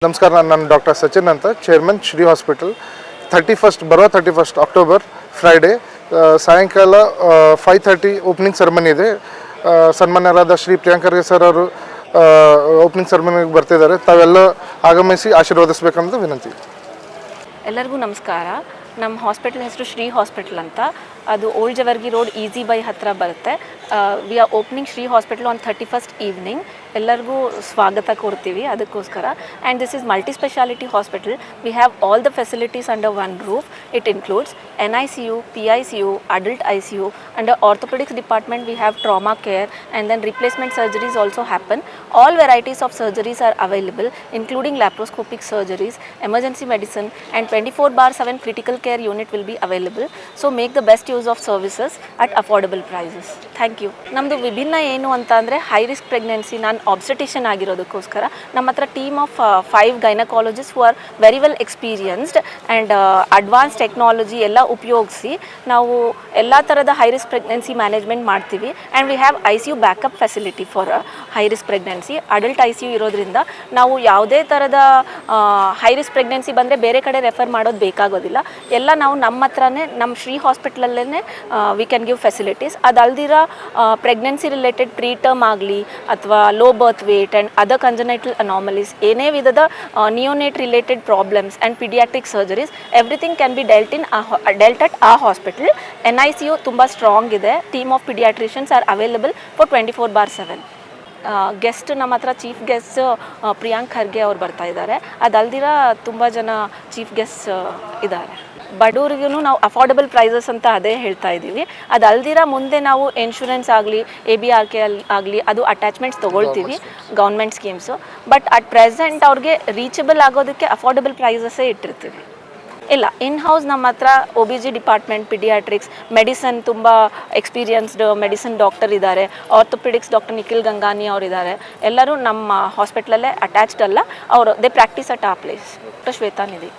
ನಮಸ್ಕಾರ, ನಾನು ಡಾಕ್ಟರ್ ಸಚಿನ್ ಅಂತ, chairman Shri hospital. 31 October Friday ಸಾಯಂಕಾಲ 5:30 ಓಪನಿಂಗ್ ಸೆರೆಮನಿ ಇದೆ. ಸನ್ಮಾನ್ಯರಾದ ಶ್ರೀ ಪ್ರಿಯಾಂಕ್ ಖರ್ಗೆ ಸರ್ ಅವರು ಓಪನಿಂಗ್ ಸೆರೆಮನಿಗೆ ಬರ್ತಿದ್ದಾರೆ. ತಾವೆಲ್ಲ ಆಗಮಿಸಿ ಆಶೀರ್ವದಿಸಬೇಕಂತ ವಿನಂತಿ. ಎಲ್ಲರಿಗೂ ನಮಸ್ಕಾರ. ನಮ್ಮ ಹಾಸ್ಪಿಟಲ್ ಹೆಸರು ಶ್ರೀ ಹಾಸ್ಪಿಟಲ್ ಅಂತ. ಅದು old Jevargi road easy by ಹತ್ತಿರ ಬರುತ್ತೆ. We are opening Shri hospital on 31st evening. ಎಲ್ಲರಿಗೂ ಸ್ವಾಗತ ಕೊಡ್ತೀವಿ ಅದಕ್ಕೋಸ್ಕರ. And this is multi speciality hospital. We have all the facilities under one roof. It includes NICU, PICU, adult ICU. Under orthopedics department we have trauma care, and then replacement surgeries also happen. All varieties of surgeries are available, including laparoscopic surgeries, emergency medicine, and 24/7 critical care unit will be available. So make the best use of services at affordable prices. Thank you. ನಮ್ಮದು ವಿಭಿನ್ನ ಏನು ಅಂತ ಅಂದರೆ high risk pregnancy. ನಾನು ಆಬ್ಸ್ಟೆಟಿಷನ್ ಆಗಿರೋದಕ್ಕೋಸ್ಕರ ನಮ್ಮ ಹತ್ರ team of 5 gynaecologist who are very well experienced and advance technology ಎಲ್ಲ ಉಪಯೋಗಿಸಿ ನಾವು ಎಲ್ಲ ಥರದ ಹೈ ರಿಸ್ಕ್ ಪ್ರೆಗ್ನೆನ್ಸಿ ಮ್ಯಾನೇಜ್ಮೆಂಟ್ ಮಾಡ್ತೀವಿ. And we have ICU backup facility for high risk pregnancy. Adult ICU ಇರೋದ್ರಿಂದ ನಾವು ಯಾವುದೇ ಥರದ ಹೈ ರಿಸ್ಕ್ ಪ್ರೆಗ್ನೆನ್ಸಿ ಬಂದರೆ ಬೇರೆ ಕಡೆ ರೆಫರ್ ಮಾಡೋದು ಬೇಕಾಗೋದಿಲ್ಲ. ಎಲ್ಲ ನಾವು ನಮ್ಮ ಹತ್ರನೇ ನಮ್ಮ ಶ್ರೀ ಹಾಸ್ಪಿಟ್ಲಲ್ಲೇ ವಿ ಕ್ಯಾನ್ ಗಿವ್ ಫೆಸಿಲಿಟೀಸ್. ಅದಲ್ದಿರ ಪ್ರೆಗ್ನೆನ್ಸಿ ರಿಲೇಟೆಡ್ ಪ್ರೀ ಟರ್ಮ್ ಆಗಲಿ ಅಥವಾ low birth weight and other congenital anomalies, ಏನೇ ವಿಧದ neonate related problems and paediatric surgeries, everything can be dealt at the hospital. NICU ತುಂಬ ಸ್ಟ್ರಾಂಗ್ ಇದೆ. Team of paediatricians are available for 24/7. Guest ನಮ್ಮ ಹತ್ರ chief guest Priyank Kharge ಅವ್ರು ಬರ್ತಾ ಇದ್ದಾರೆ. ಅದಲ್ದಿರ ತುಂಬ ಜನ ಚೀಫ್ ಗೆಸ್ಟ್ ಇದ್ದಾರೆ. ಬಡವ್ರಿಗೂ ನಾವು ಅಫೋರ್ಡಬಲ್ ಪ್ರೈಸಸ್ ಅಂತ ಅದೇ ಹೇಳ್ತಾ ಇದ್ದೀವಿ. ಅದಲ್ದಿರ ಮುಂದೆ ನಾವು ಇನ್ಶೂರೆನ್ಸ್ ಆಗಲಿ ABRK ಆಗಲಿ ಅದು ಅಟ್ಯಾಚ್ಮೆಂಟ್ಸ್ ತೊಗೊಳ್ತೀವಿ, government schemes. But at present ಅವ್ರಿಗೆ ರೀಚಬಲ್ ಆಗೋದಕ್ಕೆ ಅಫೋರ್ಡಬಲ್ ಪ್ರೈಸಸ್ಸೇ ಇಟ್ಟಿರ್ತೀವಿ. ಇಲ್ಲ, ಇನ್ ಹೌಸ್ ನಮ್ಮ ಹತ್ರ OBG ಡಿಪಾರ್ಟ್ಮೆಂಟ್, ಪಿಡಿಯಾಟ್ರಿಕ್ಸ್, ಮೆಡಿಸನ್ ತುಂಬ ಎಕ್ಸ್ಪೀರಿಯನ್ಸ್ಡ್ ಮೆಡಿಸನ್ ಡಾಕ್ಟರ್ ಇದ್ದಾರೆ. ಆರ್ಥೋಪೆಡಿಕ್ಸ್ ಡಾಕ್ಟರ್ ನಿಖಿಲ್ ಗಂಗಾನಿ ಅವರಿದ್ದಾರೆ. ಎಲ್ಲರೂ ನಮ್ಮ ಹಾಸ್ಪಿಟ್ಲಲ್ಲೇ ಅಟ್ಯಾಚ್ಡ್ ಅಲ್ಲ, ಅವರು ದೇ ಪ್ರಾಕ್ಟೀಸ್ ಅಟ್ ಆ ಪ್ಲೇಸ್. ಶ್ವೇತಾ ನಿಧಿ.